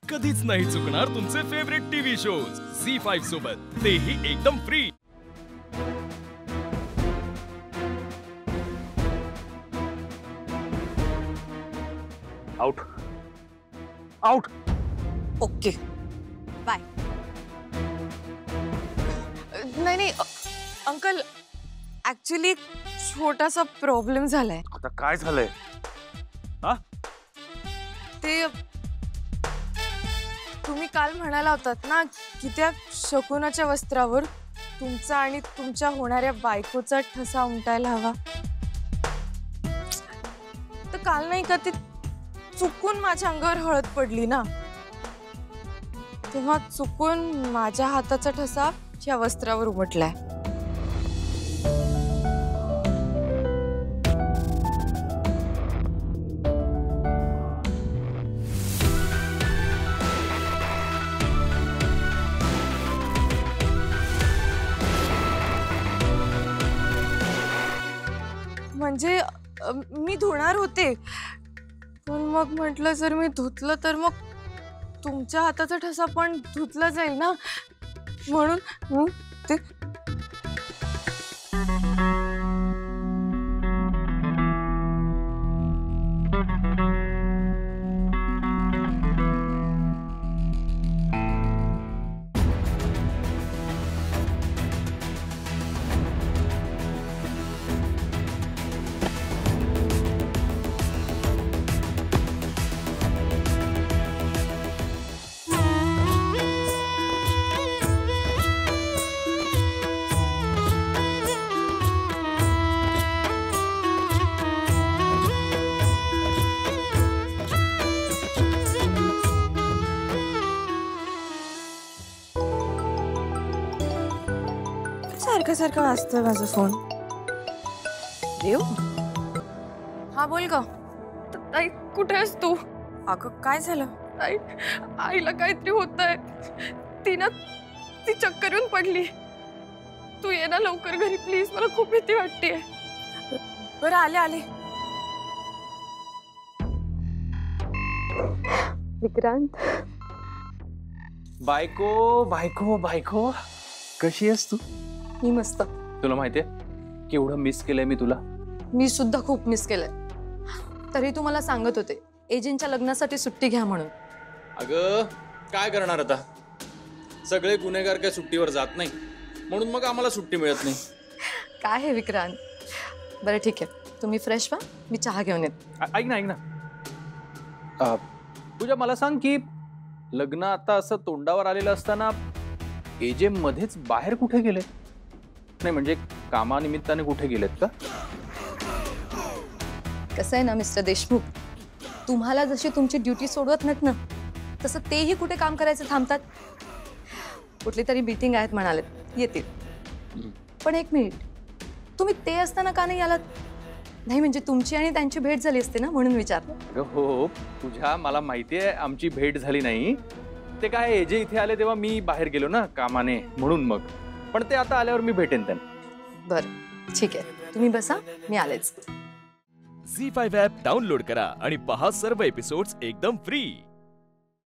कधीच नाही चुकणार तुमचे फेवरेट टीव्ही शोज झी5 सोबत, तेही एकदम free. Out out. Okay bye. नाही अंकल, ऍक्च्युली छोटासा प्रॉब्लेम झालाय। आता काय झालंय? हा, ते तुम्ही काल म्हणाला होतात ना की त्या शकुनाच्या वस्त्रावर तुमचा आणि तुमच्या होणाऱ्या बायकोचा ठसा उमटायला हवा। तर काल नाही का ते चुकून माझ्या अंगावर हळद पडली ना, तेव्हा चुकून माझ्या हाताचा ठसा या वस्त्रावर उमटलाय। म्हणजे मी धुणार होते, पण मग म्हटलं जर मी धुतलं तर मग तुमच्या हाताचा ठसा पण धुतला जाईल ना, म्हणून ते सारखं वाजतोय माझा फोन। देव, हा बोल ग। ताई कुठे आहेस तू? अगं काय झालं? ताई, आईला काहीतरी होतंय। ती चक्कर येऊन पडली। तू ये ना लवकर घरी प्लीज, मला खूप भीती वाटतेय। बरं आले। विक्रांत, बायको बायको बायको, कशी आहेस तू? मी मस्त। तुला माहितीये केवढं मिस केलंय मी तुला? मी सुद्धा खूप मिस केलंय। तरी तू मला सांगत होते एजंटच्या लग्नासाठी सुट्टी घ्या म्हणून। अगं काय करणार आता, सगळे गुन्हेगार काय सुट्टीवर जात नाही, म्हणून मग आम्हाला सुट्टी मिळत नाही। काय हे विक्रांत? बरं ठीक आहे, तुम्ही फ्रेश व्हा, मी चहा घेऊन येते। ऐक ना पूजा, मला सांग की लग्न आता असं तोंडावर आलेलं असताना एजे मध्येच बाहेर कुठे गेले? नाही म्हणजे कामानिमित्ताने कुठे गेलेत का? कसं आहे ना मिस्टर देशमुख, तुम्हाला जशी तुमची ड्युटी सोडवत नाहीत ना, तसं तेही कुठे काम करायचं थांबतात। कुठली तरी मीटिंग आहेत म्हणालेत, येतील। पण एक मिनिट, तुम्ही ते असताना का नाही आलात? नाही म्हणजे तुमची आणि त्यांची भेट झाली असते ना, म्हणून विचारलं। हो तुझ्या, मला माहितीये आमची भेट झाली नाही। ते काय एजे इथे आले तेव्हा मी बाहेर गेलो ना कामाने, म्हणून मग। पण ते आता आल्यावर मी भेटेन त्यांना। बरं ठीक आहे, तुम्ही बसा, मी आलेच। झी5 ॲप डाउनलोड करा आणि पहा सर्व एपिसोड्स एकदम फ्री।